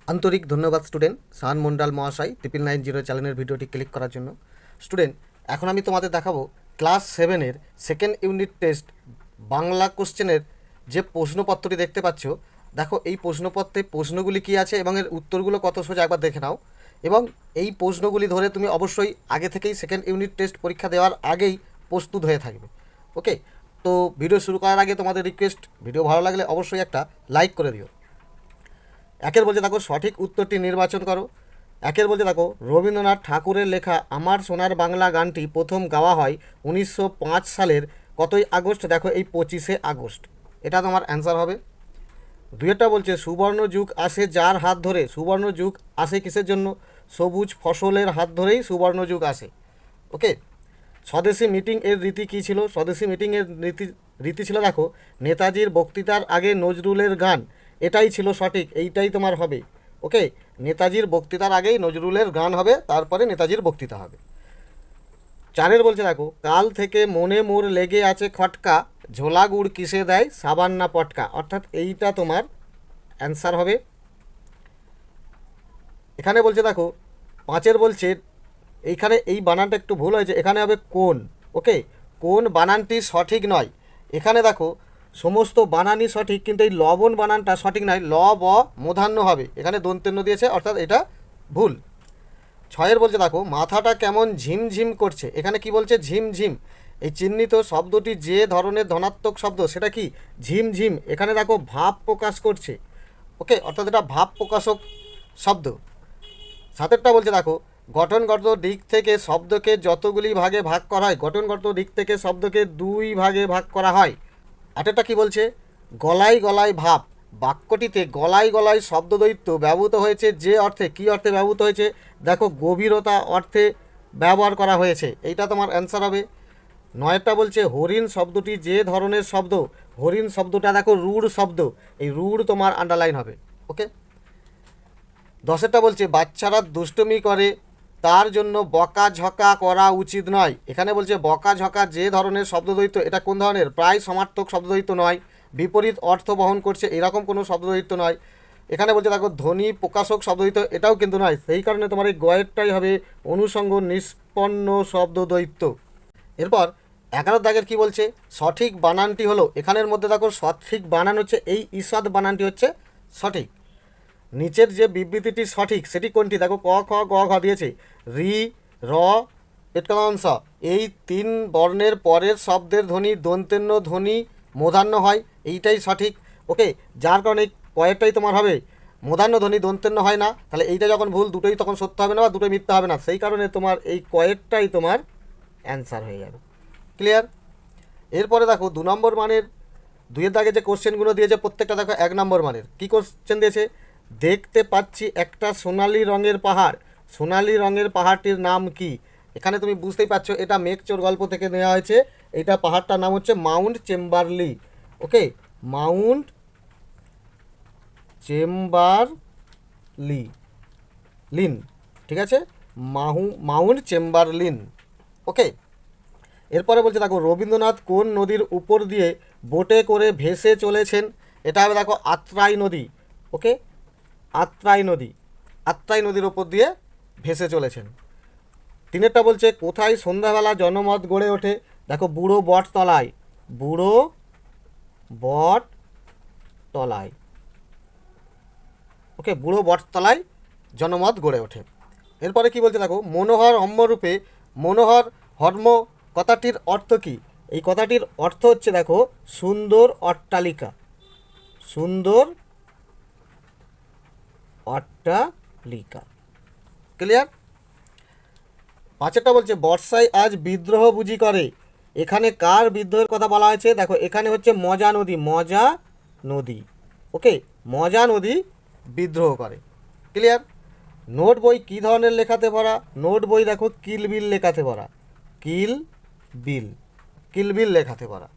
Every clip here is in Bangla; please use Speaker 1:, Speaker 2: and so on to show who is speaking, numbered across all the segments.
Speaker 1: আন্তরিক ধন্যবাদ স্টুডেন্ট শান মন্ডল মহাশয় 990 চ্যানেলের ভিডিওটি ক্লিক করার জন্য। স্টুডেন্ট, এখন আমি তোমাদের দেখাবো ক্লাস 7-এর সেকেন্ড ইউনিট টেস্ট বাংলা কোশ্চেনের যে প্রশ্নপত্রটি দেখতে পাচ্ছ। দেখো এই প্রশ্নপত্রে প্রশ্নগুলি কী আছে এবং এর উত্তরগুলো কত সোজা একবার দেখে নাও। এবং এই প্রশ্নগুলি ধরে তুমি অবশ্যই আগে থেকেই সেকেন্ড ইউনিট টেস্ট পরীক্ষা দেওয়ার আগেই প্রস্তুত হয়ে থাকবে। ওকে, তো ভিডিও শুরু করার আগে তোমাদের রিকোয়েস্ট, ভিডিও ভালো লাগলে অবশ্যই একটা লাইক করে দিও। একের বলছে দেখো সঠিক উত্তরটি নির্বাচন করো। একের বলছে দেখো রবীন্দ্রনাথ ঠাকুরের লেখা আমার সোনার বাংলা গানটি প্রথম গাওয়া হয় 1905 সালের কতই আগস্ট? দেখো এই 25শে আগস্ট, এটা তোমার অ্যান্সার হবে। দুইটা বলছে সুবর্ণ যুগ আসে যার হাত ধরে। সুবর্ণ যুগ আসে কিসের জন্য? সবুজ ফসলের হাত ধরেই সুবর্ণ যুগ আসে। ওকে, স্বদেশী মিটিং এর রীতি কী ছিল? স্বদেশী মিটিংয়ের রীতি ছিল দেখো নেতাজির বক্তৃতার আগে নজরুলের গান। এটাই ছিল সঠিক, এইটাই তোমার হবে। ওকে, নেতাজির বক্তৃতার আগেই নজরুলের গান হবে, তারপরে নেতাজির বক্তৃতা হবে। চারের বলছে দেখো কাল থেকে মনে মোর লেগে আছে খটকা, ঝোলা গুড় কিসে দেয় সাবান না পটকা। অর্থাৎ এইটা তোমার অ্যান্সার হবে। এখানে বলছে দেখো পাঁচের বলছে এইখানে এই বানানটা একটু ভুল হয়েছে, এখানে হবে কোন। ওকে, কোন বানানটি সঠিক নয়। এখানে দেখো সমস্ত বানানই সঠিক, কিন্তু এই লবণ বানানটা সঠিক নয়, ল ব মূর্ধন্য হবে, এখানে দন্তেন্য দিয়েছে, অর্থাৎ এটা ভুল। ছয়ের বলছে দেখো মাথাটা কেমন ঝিমঝিম করছে। এখানে কি বলছে? ঝিমঝিম। এই চিহ্নিত শব্দটি যে ধরনের ধনাত্মক শব্দ সেটা কি? ঝিমঝিম। এখানে দেখো ভাব প্রকাশ করছে। ওকে, অর্থাৎ এটা ভাব প্রকাশক শব্দ। সাতেরটা বলছে দেখো গঠনগত দিক থেকে শব্দকে যতগুলি ভাগে ভাগ করা হয়, গঠনগত দিক থেকে শব্দকে দুই ভাগে ভাগ করা হয়। আটেরটা কি বলছে? গলায় গলায় ভাব। বাক্যটিতে গলায় গলায় শব্দদ্বৈত ব্যবহৃত হয়েছে যে অর্থে। কী অর্থে ব্যবহৃত হয়েছে? দেখো গভীরতা অর্থে ব্যবহার করা হয়েছে, এইটা তোমার অ্যান্সার হবে। নয়েরটা বলছে হরিণ শব্দটি যে ধরনের শব্দ। হরিণ শব্দটা দেখো রূঢ় শব্দ, এই রূঢ় তোমার আন্ডারলাইন হবে। ওকে, দশেরটা বলছে বাচ্চারা দুষ্টুমি করে তার জন্য বকাঝকা করা উচিত নয়। এখানে বলছে বকাঝকা যে ধরনের শব্দদ্বৈত, এটা কোন ধরনের? প্রায় সমার্থক শব্দদ্বৈত নয়, বিপরীত অর্থ বহন করছে এরকম কোনো শব্দদ্বৈত নয়। এখানে বলছে দেখো ধ্বনি প্রকাশক শব্দদ্বৈত, এটাও কিন্তু নয়। সেই কারণে তোমার এই গয়েরটাই হবে অনুষঙ্গ নিষ্পন্ন শব্দদ্বৈত। এরপর 11 দাগের কি বলছে? সঠিক বানানটি হলো, এখানের মধ্যে দেখো সঠিক বানান হচ্ছে এই ঈষৎ বানানটি হচ্ছে সঠিক। নিচের যে বিবৃতিটি সঠিক সেটি কোনটি? দেখো ক খ গ ঘ দিয়েছে। রি, র, এটকাংশ, এই তিন বর্ণের পরের শব্দের ধ্বনি দন্তেন্য ধ্বনি মূর্ধন্য হয়, এইটাই সঠিক। ওকে, যার কারণে কয়েকটাই তোমার হবে মূর্ধন্য ধ্বনি দন্তেন্য হয় না, তাহলে এইটা যখন ভুল দুটোই তখন সত্য হবে না বা দুটোই মিথ্যা হবে না, সেই কারণে তোমার এই কয়েকটাই তোমার অ্যান্সার হয়ে যাবে। ক্লিয়ার? এরপরে দেখো 2 নম্বর মানের 2-এর দাগে যে কোশ্চেনগুলো দিয়েছে প্রত্যেকটা দেখো 1 নম্বর মানের। কী কোশ্চেন দিয়েছে? দেখতে পাচ্ছি একটা সোনালি রঙের পাহাড়, সোনালি রঙের পাহাড়টির নাম কি? এখানে তুমি বুঝতেই পারছো এটা মেঘচোর গল্প থেকে নেওয়া হয়েছে। এইটা পাহাড়টার নাম হচ্ছে মাউন্ট চেম্বারলি। ওকে, মাউন্ট চেম্বারলি লিন, ঠিক আছে, মাউন্ট চেম্বারলিন। ওকে, এরপরে বলছে দেখো রবীন্দ্রনাথ কোন নদীর উপর দিয়ে বোটে করে ভেসে চলেছেন? এটা হবে দেখো আত্রাই নদী। ওকে, আত্রাই নদী, আত্রাই নদীর ওপর দিয়ে ভেসে চলেছেন। তিনেরটা বলছে কোথায় সন্ধ্যাবেলা জনমত গড়ে ওঠে? দেখো বুড়ো বটতলায়, বুড়ো বটতলায়। ওকে, বুড়ো বটতলায় জনমত গড়ে ওঠে। এরপরে কি বলছে দেখো মনোহর হম্মরূপে, মনোহর হর্ম কথাটির অর্থ কী? এই কথাটির অর্থ হচ্ছে দেখো সুন্দর অট্টালিকা, সুন্দর অট্টালিকা। ক্লিয়ার? পাঁচেরটা বলছে বর্ষায় আজ বিদ্রোহ বুঝি করে। এখানে কার বিদ্রোহের কথা বলা হয়েছে? দেখো এখানে হচ্ছে মজা নদী, মজা নদী। ওকে, মজা নদী বিদ্রোহ করে। ক্লিয়ার? নোট বই কী ধরনের লেখাতে ভরা? নোট বই দেখো কিলবিল লেখাতে ভরা, কিলবিল, কিলবিল লেখাতে ভরা।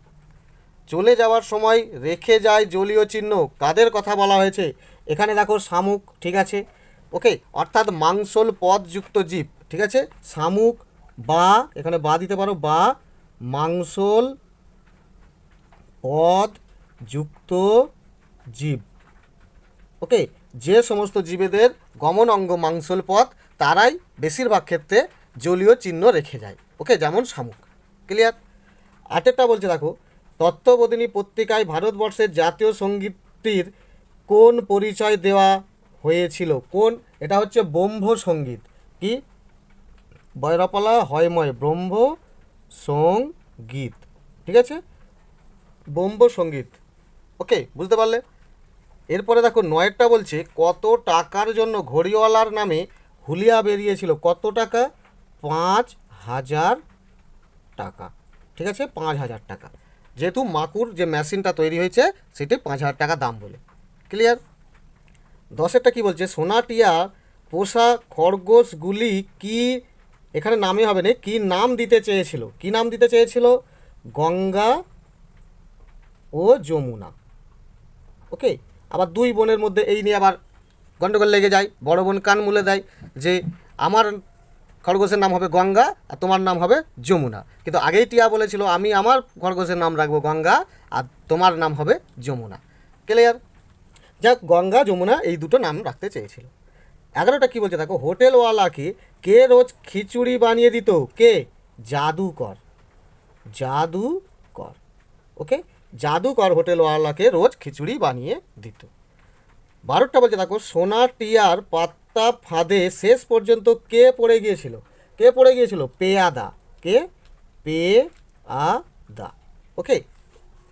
Speaker 1: চলে যাওয়ার সময় রেখে যায় জলীয় চিহ্ন, কাদের কথা বলা হয়েছে? এখানে দেখো শামুক, ঠিক আছে। ওকে, অর্থাৎ মাংসল পদযুক্ত জীব, ঠিক আছে, শামুক বা এখানে বা দিতে পারো, বা মাংসল পদযুক্ত জীব। ওকে, যে সমস্ত জীবেদের গমন অঙ্গ মাংসল পথ তারাই বেশিরভাগ ক্ষেত্রে জলীয় চিহ্ন রেখে যায়। ওকে, যেমন শামুক। ক্লিয়ার? আটেরটা বলছে দেখো, তত্ত্ববোধিনী পত্রিকায় ভারতবর্ষের জাতীয় সঙ্গীতটির কোন পরিচয় দেওয়া হয়েছিল? কোন? এটা হচ্ছে ব্রহ্ম সঙ্গীত। কি? বৈরপালা হয়ময় ব্রহ্ম সঙ্গীত। ঠিক আছে, ব্রহ্ম সঙ্গীত। ওকে, বুঝতে পারলে? এরপরে দেখো নয়েরটা বলছে, কত টাকার জন্য ঘড়িওয়ালার নামে হুলিয়া বেরিয়েছিল? কত টাকা? 5,000 টাকা। ঠিক আছে, 5,000 টাকা। যেহেতু মাকুর যে মেশিনটা তৈরি হয়েছে সেটি 5,000 টাকা দাম বলে। ক্লিয়ার? দশেরটা কি বলছে, সোনাটিয়া পোষা খরগোশগুলি কি, এখানে নামে হবে না, কি নাম দিতে চেয়েছিল? কি নাম দিতে চেয়েছিল? গঙ্গা ও যমুনা। ওকে, আবার দুই বোনের মধ্যে এই নিয়ে আবার গন্ডগোল লেগে যায়। বড় বোন কান মুলে দেয় যে আমার খরগোশের নাম হবে গঙ্গা আর তোমার নাম হবে যমুনা। কিন্তু আগেই টিয়া বলেছিল আমি আমার খরগোশের নাম রাখবো গঙ্গা আর তোমার নাম হবে যমুনা। ক্লিয়ার? যাক, গঙ্গা যমুনা এই দুটো নাম রাখতে চেয়েছিল। 11টা কি বলছে দেখো, হোটেলওয়ালাকে কে রোজ খিচুড়ি বানিয়ে দিত? কে? জাদুকর। জাদুকর। ওকে, জাদুকর হোটেলওয়ালাকে রোজ খিচুড়ি বানিয়ে দিত। 12টা বলছে দেখো, সোনা টিয়ার পাত্তা ফাঁদে শেষ পর্যন্ত কে পড়ে গিয়েছিল? কে পড়ে গিয়েছিল? পেয়াদা। কে? পেয়াদা। ওকে,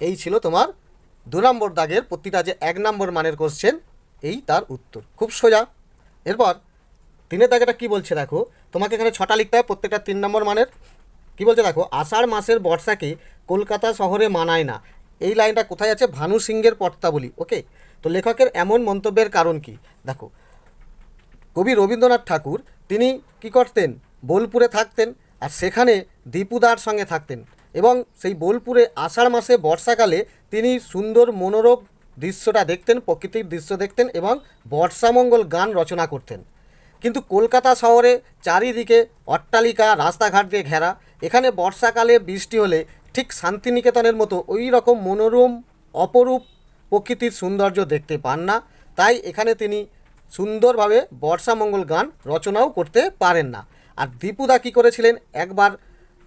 Speaker 1: এই ছিল তোমার 2 নম্বর দাগের প্রতিটা যে 1 নম্বর মানের কোশ্চেন, এই তার উত্তর। খুব সোজা। এরপর 3 দাগেটা কি বলছে দেখো, তোমাকে এখানে 6টা লিখতে হবে, প্রত্যেকটা 3 নম্বর মানের। কি বলছে দেখো, আষাঢ় মাসের বর্ষাকে কলকাতা শহরে মানায় না। এই লাইনটা কোথায় আছে? ভানু সিংহের পর্তাবলী। ওকে, তো লেখকের এমন মন্তব্যের কারণ কি? দেখো, কবি রবীন্দ্রনাথ ঠাকুর তিনি কি করতেন? বোলপুরে থাকতেন, আর সেখানে দীপুদার সঙ্গে থাকতেন, এবং সেই বোলপুরে আষাঢ় মাসে বর্ষাকালে তিনি সুন্দর মনোরম দৃশ্যটা দেখতেন, প্রকৃতির দৃশ্য দেখতেন এবং বর্ষামঙ্গল গান রচনা করতেন। কিন্তু কলকাতা শহরে চারিদিকে অট্টালিকা, রাস্তাঘাট দিয়ে ঘেরা। এখানে বর্ষাকালে বৃষ্টি হলে ঠিক শান্তিনিকেতনের মতো ওই রকম মনোরম অপরূপ প্রকৃতির সৌন্দর্য দেখতে পান না। তাই এখানে তিনি সুন্দরভাবে বর্ষামঙ্গল গান রচনাও করতে পারেন না। আর দীপুদা কী করেছিলেন, একবার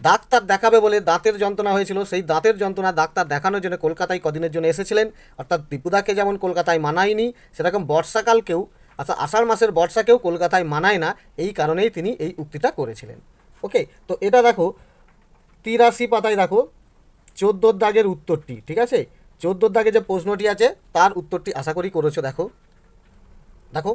Speaker 1: ডাক্তার দেখাবে বলে দাঁতের যন্ত্রণা হয়েছিল, সেই দাঁতের যন্ত্রণা ডাক্তার দেখানোর জন্য কলকাতায় কদিনের জন্য এসেছিলেন। অর্থাৎ দীপুদাকে যেমন কলকাতায় মানায়নি, সেরকম বর্ষাকালকেও, আচ্ছা আষাঢ় মাসের বর্ষাকেও কলকাতায় মানায় না, এই কারণেই তিনি এই উক্তিটা করেছিলেন। ওকে, তো এটা দেখো 83 পাতায় দেখো 14 দাগের উত্তরটি। ঠিক আছে, 14 দাগে যে প্রশ্নটি আছে তার উত্তরটি আশা করি করেছো। দেখো দেখো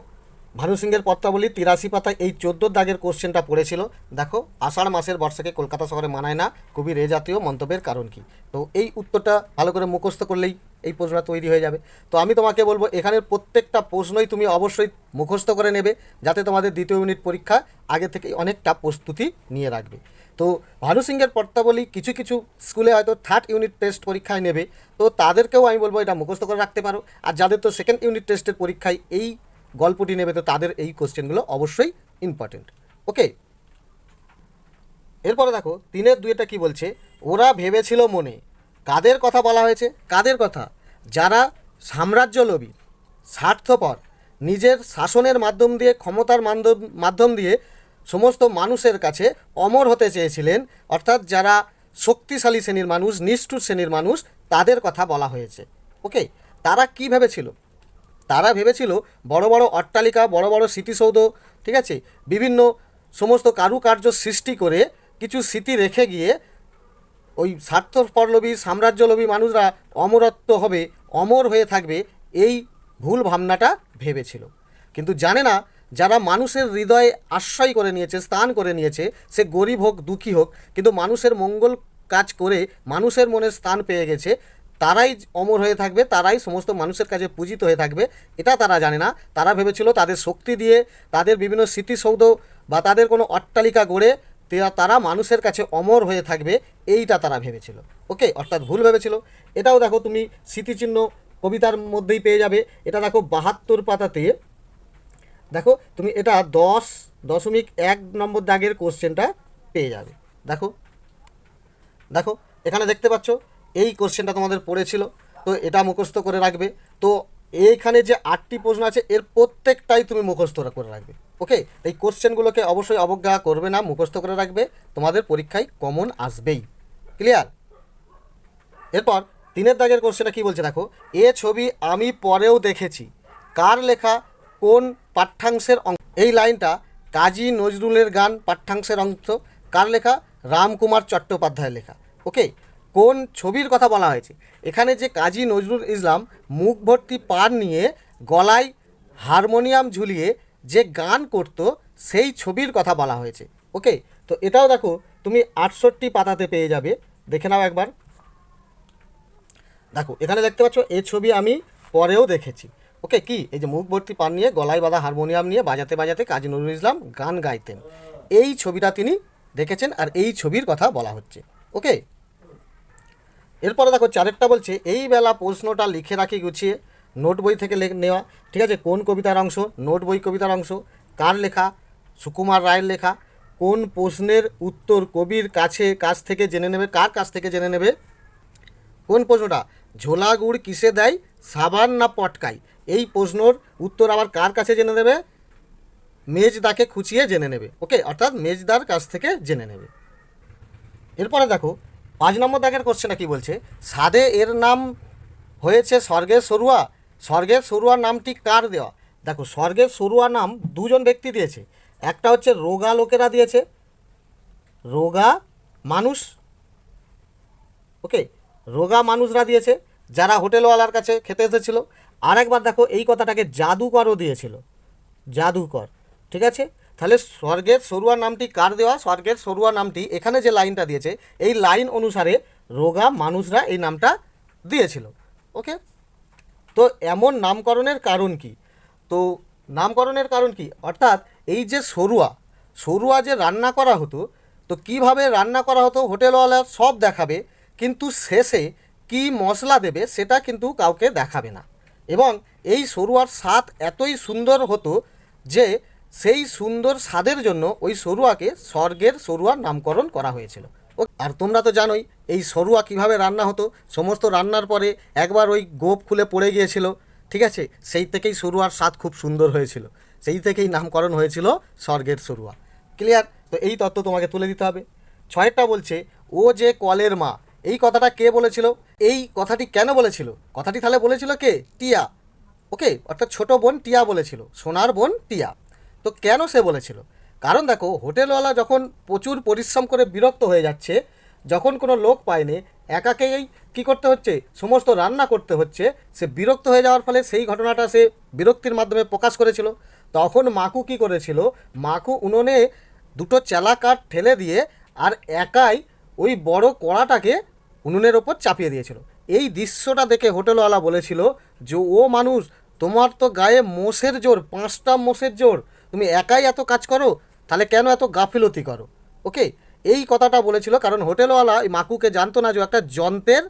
Speaker 1: ভানু সিংহের পত্রাবলী 83 পাতায় এই 14 দাগের কোশ্চেনটা পড়েছিল। দেখো, আষাঢ় মাসের বর্ষাকে কলকাতা শহরে মানায় না, কবির এ জাতীয় মন্তব্যের কারণ কি? তো এই উত্তরটা ভালো করে মুখস্থ করলেই এই প্রশ্নটা তৈরি হয়ে যাবে। তো আমি তোমাকে বলবো এখানের প্রত্যেকটা প্রশ্নই তুমি অবশ্যই মুখস্থ করে নেবে, যাতে তোমাদের দ্বিতীয় ইউনিট পরীক্ষা আগে থেকে অনেকটা প্রস্তুতি নিয়ে রাখবে। তো ভানু সিংহের পত্রাবলী কিছু কিছু স্কুলে হয়তো 3rd ইউনিট টেস্ট পরীক্ষায় নেবে, তো তাদেরকেও আমি বলবো এটা মুখস্থ করে রাখতে পারো। আর যাদের তো 2nd ইউনিট টেস্টের পরীক্ষায় এই গল্পটি নেবে, তো তাদের এই কোশ্চেনগুলো অবশ্যই ইম্পর্টেন্ট। ওকে, এরপরে দেখো 3-2 কি বলছে, ওরা ভেবেছিল মনে। কাদের কথা বলা হয়েছে? কাদের কথা? যারা সাম্রাজ্যলোভী, স্বার্থপর, নিজের শাসনের মাধ্যম দিয়ে, ক্ষমতার মাধ্যম দিয়ে সমস্ত মানুষের কাছে অমর হতে চেয়েছিলেন, অর্থাৎ যারা শক্তিশালী শ্রেণীর মানুষ, নিষ্ঠুর শ্রেণীর মানুষ, তাদের কথা বলা হয়েছে। ওকে, তারা কী ভেবেছিল? তারা ভেবেছিল বড় বড় অট্টালিকা, বড় বড় স্মৃতিসৌধ, ঠিক আছে, বিভিন্ন সমস্ত কারুকার্য সৃষ্টি করে কিছু স্মৃতি রেখে গিয়ে ওই স্বার্থপরলোভী, সাম্রাজ্যলোভী মানুষরা অমরত্ব হবে, অমর হয়ে থাকবে, এই ভুল ভাবনাটা ভেবেছিল। কিন্তু জানে না, যারা মানুষের হৃদয়ে আশ্রয় করে নিয়েছে, স্থান করে নিয়েছে, সে গরিব হোক, দুঃখী হোক, কিন্তু মানুষের মঙ্গল কাজ করে মানুষের মনে স্থান পেয়ে গেছে, তারাই অমর হয়ে থাকবে, তারাই সমস্ত মানুষের কাছে পূজিত হয়ে থাকবে, এটা তারা জানে না। তারা ভেবেছিল তাদের শক্তি দিয়ে, তাদের বিভিন্ন স্মৃতিসৌধ বা তাদের কোনো অট্টালিকা গড়ে তারা মানুষের কাছে অমর হয়ে থাকবে, এইটা তারা ভেবেছিল। ওকে, অর্থাৎ ভুল ভেবেছিল। এটাও দেখো তুমি স্মৃতিচিহ্ন কবিতার মধ্যেই পেয়ে যাবে। এটা দেখো 72 পাতাতে, দেখো তুমি এটা 10.1 নম্বর দাগের কোশ্চেনটা পেয়ে যাবে। দেখো দেখো এখানে দেখতে পাচ্ছ এই কোশ্চেনটা তোমাদের পড়েছিল, তো এটা মুখস্থ করে রাখবে। তো এইখানে যে 8টি প্রশ্ন আছে এর প্রত্যেকটাই তুমি মুখস্থ করে রাখবে। ওকে, এই কোশ্চেনগুলোকে অবশ্যই অবজ্ঞা করবে না, মুখস্থ করে রাখবে, তোমাদের পরীক্ষায় কমন আসবেই। ক্লিয়ার? এরপর 3 দাগের কোশ্চেনটা কী বলছে দেখো, এ ছবি আমি পরেও দেখেছি, কার লেখা, কোন পাঠ্যাংশের অংশ? এই লাইনটা কাজী নজরুলের গান পাঠ্যাংশের অংশ, কার লেখা? রামকুমার চট্টোপাধ্যায়ের লেখা। ওকে, কোন ছবির কথা বলা হয়েছে? এখানে যে কাজী নজরুল ইসলাম মুখ ভর্তি পান নিয়ে গলায় হারমোনিয়াম ঝুলিয়ে যে গান করত সেই ছবির কথা বলা হয়েছে। ওকে, তো এটাও দেখো তুমি 68 পাতাতে পেয়ে যাবে, দেখে নাও একবার। দেখো এখানে দেখতে পাচ্ছ এই ছবি আমি পরেও দেখেছি। ওকে, কি এই যে মুখ ভর্তি পান নিয়ে গলায় বাঁধা হারমোনিয়াম নিয়ে বাজাতে বাজাতে কাজী নজরুল ইসলাম গান গাইতেন, এই ছবিটা তিনি দেখেছেন আর এই ছবির কথা বলা হচ্ছে। ওকে, এরপরে দেখো 4টা বলছে এই বেলা প্রশ্নটা লিখে রাখি গুছিয়ে, নোট বই থেকে নেওয়া। ঠিক আছে, কোন কবিতার অংশ? নোট বই কবিতার অংশ। কার লেখা? সুকুমার রায়ের লেখা। কোন প্রশ্নের উত্তর কবির কাছ থেকে জেনে নেবে? কার কাছ থেকে জেনে নেবে? কোন প্রশ্নটা? ঝোলা গুড় কিসে দেয়, সাবান না পটকাই? এই প্রশ্নর উত্তর আবার কার কাছে জেনে নেবে? মেজদাকে খুঁচিয়ে জেনে নেবে। ওকে, অর্থাৎ মেজদার কাছ থেকে জেনে নেবে। এরপরে দেখো 5 নম্বর দাগের কোশ্চেনটা কী বলছে, সাদে এর নাম হয়েছে স্বর্গের সরুয়া, স্বর্গের সরুয়া নামটি কার দেওয়া? দেখো স্বর্গের সরুয়া নাম দুজন ব্যক্তি দিয়েছে, একটা হচ্ছে রোগা লোকেরা দিয়েছে, রোগা মানুষ। ওকে, রোগা মানুষরা দিয়েছে যারা হোটেলওয়ালার কাছে খেতে এসেছিলো। আর একবার দেখো এই কথাটাকে জাদুকরও দিয়েছিল, জাদুকর। ঠিক আছে, তাহলে স্বর্গের সরুয়া নামটি কার দেওয়া? স্বর্গের সরুয়া নামটি এখানে যে লাইনটা দিয়েছে এই লাইন অনুসারে রোগা মানুষরা এই নামটা দিয়েছিল। ওকে, তো এমন নামকরণের কারণ কি? তো নামকরণের কারণ কি, অর্থাৎ এই যে সরুয়া, সরুয়া যে রান্না করা হতো, তো কিভাবে রান্না করা হতো হোটেলওয়ালা সব দেখাবে, কিন্তু শেষে কি মশলা দেবে সেটা কিন্তু কাউকে দেখাবে না। এবং এই সরুয়ার স্বাদ এতই সুন্দর হতো যে সেই সুন্দর স্বাদের জন্য ওই সরুয়াকে স্বর্গের সরুয়ার নামকরণ করা হয়েছিল। আর তোমরা তো জানোই এই সরুয়া কিভাবে রান্না হতো, সমস্ত রান্নার পরে একবার ওই গোপ খুলে পড়ে গিয়েছিল। ঠিক আছে, সেই থেকেই সরুয়ার স্বাদ খুব সুন্দর হয়েছিল, সেই থেকেই নামকরণ হয়েছিল স্বর্গের সরুয়া। ক্লিয়ার? তো এই তত্ত্ব তোমাকে তুলে দিতে হবে। 6টা বলছে ও যে কলের মা, এই কথাটা কে বলেছিল? এই কথাটি কেন বলেছিল? কথাটি তাহলে বলেছিল কে? টিয়া। ওকে, অর্থাৎ ছোট বোন টিয়া বলেছিল, সোনার বোন টিয়া। তো কেন সে বলেছিল? কারণ দেখো হোটেলওয়ালা যখন প্রচুর পরিশ্রম করে বিরক্ত হয়ে যাচ্ছে, যখন কোনো লোক পায়নি, একাকেই কী করতে হচ্ছে, সমস্ত রান্না করতে হচ্ছে, সে বিরক্ত হয়ে যাওয়ার ফলে সেই ঘটনাটা সে বিরক্তির মাধ্যমে প্রকাশ করেছিল। তখন মাকু কি করেছিল, মাকু উনুনে 2টো চেলা কাঠ ঠেলে দিয়ে আর একাই ওই বড় কড়াটাকে উনুনের ওপর চাপিয়ে দিয়েছিল। এই দৃশ্যটা দেখে হোটেলওয়ালা বলেছিল যে ও মানুষ, তোমার তো গায়ে মোষের জোর, 5টা মোষের জোর, তুমি একাই এত কাজ করো, তাহলে কেন এত গাফিলতি করো? ওকে, এই কথাটা বলেছিল কারণ হোটেলওয়ালা এই মাকুকে জানতো না যে একটা যন্ত্রের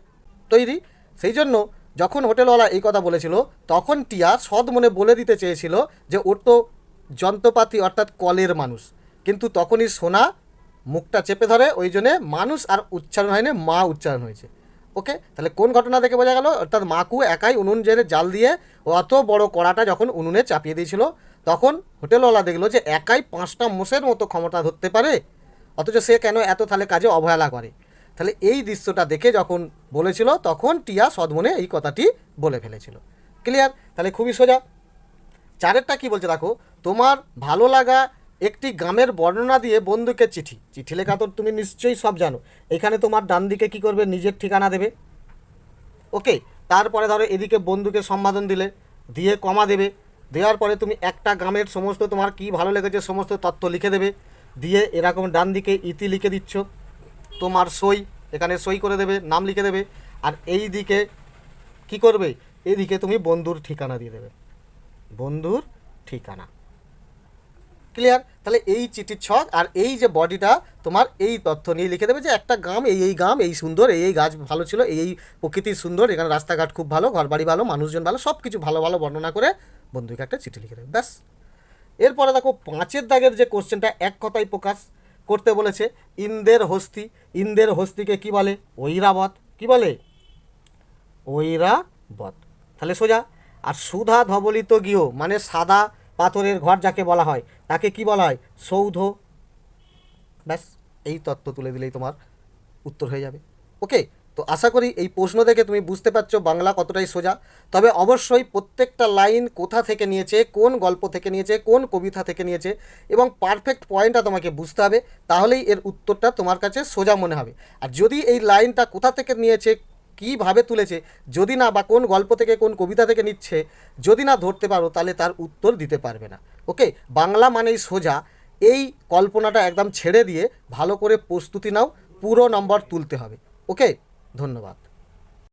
Speaker 1: তৈরি। সেই জন্য যখন হোটেলওয়ালা এই কথা বলেছিল তখন টিয়া সৎ মনে বলে দিতে চেয়েছিল যে ওর তো যন্ত্রপাতি অর্থাৎ কলের মানুষ, কিন্তু তখনই সোনা মুখটা চেপে ধরে, ওই জন্যে মানুষ আর উচ্চারণ হয়নি, মা উচ্চারণ হয়েছে। ওকে, তাহলে কোন ঘটনা দেখে বোঝা গেল, অর্থাৎ মাকু একাই উনুন জেলে জাল দিয়ে অত বড় কড়াটা যখন উনুনে চাপিয়ে দিয়েছিল, তখন হোটেলওয়ালা দেখলো যে একাই 5টা মোষের মতো ক্ষমতা ধরতে পারে, অথচ সে কেন এত তাহলে কাজে অবহেলা করে। তাহলে এই দৃশ্যটা দেখে যখন বলেছিল তখন টিয়া সদমনে এই কথাটি বলে ফেলেছিল। ক্লিয়ার? তাহলে খুবই সোজা। 4টা কি বলছে দেখো, তোমার ভালো লাগা একটি গ্রামের বর্ণনা দিয়ে বন্ধুকে চিঠি। চিঠি লেখা তো তুমি নিশ্চয়ই সব জানো। এখানে তোমার ডান দিকে কী করবে, নিজের ঠিকানা দেবে। ওকে, তারপরে ধরো এদিকে বন্ধুকে সম্বোধন দিলে, দিয়ে কমা দেবে, দেওয়ার পরে তুমি একটা গ্রামের সমস্ত তোমার কি ভালো লেগেছে সমস্ত তথ্য লিখে দেবে, দিয়ে এরকম ডান দিকে ইতি লিখে দিচ্ছ, তোমার সই, এখানে সই করে দেবে, নাম লিখে দেবে। আর এই দিকে কী করবে, এইদিকে তুমি বন্ধুর ঠিকানা দিয়ে দেবে, বন্ধুর ঠিকানা। ক্লিয়ার? তাহলে এই চিঠির ছক আর এই যে বডিটা তোমার এই তথ্য নিয়ে লিখে দেবে যে একটা গ্রাম, এই গ্রাম, এই সুন্দর, এই গাছ ভালো ছিল, এই প্রকৃতির সুন্দর, এখানে রাস্তাঘাট খুব ভালো, ঘরবাড়ি ভালো, মানুষজন ভালো, সব কিছু ভালো ভালো বর্ণনা করে বন্ধুকে একটা চিঠি লিখে দেবে, ব্যাস। এরপরে দেখো 5 দাগের যে কোশ্চেনটা এক কথায় প্রকাশ করতে বলেছে, ইন্দ্রের হস্তি। ইন্দ্রের হস্তিকে কি বলে? ঐরাবত। কি বলে? ঐরাবত। তাহলে সোজা আর সুধা ধবলিত গৃহ মানে সাদা পাথরের ঘর যাকে বলা হয় তাকে কি বলা হয়? সৌধ। ব্যাস, এই তত্ত্ব তুলে দিলেই তোমার উত্তর হয়ে যাবে। ওকে, তো আশা করি এই প্রশ্ন থেকে তুমি বুঝতে পারছো বাংলা কতটাই সোজা। তবে অবশ্যই প্রত্যেকটা লাইন কোথা থেকে নিয়েছে, কোন গল্প থেকে নিয়েছে, কোন কবিতা থেকে নিয়েছে এবং পারফেক্ট পয়েন্টটা তোমাকে বুঝতে হবে, তাহলেই এর উত্তরটা তোমার কাছে সোজা মনে হবে। আর যদি এই লাইনটা কোথা থেকে নিয়েছে, কীভাবে তুলেছে, যদি না বা কোন গল্প থেকে কোন কবিতা থেকে নিচ্ছে যদি না ধরতে পারো, তাহলে তার উত্তর দিতে পারবে না। ওকে, বাংলা মানেই সোজা, এই কল্পনাটা একদম ছেড়ে দিয়ে ভালো করে প্রস্তুতি নাও, পুরো নম্বর তুলতে হবে। ওকে, ধন্যবাদ।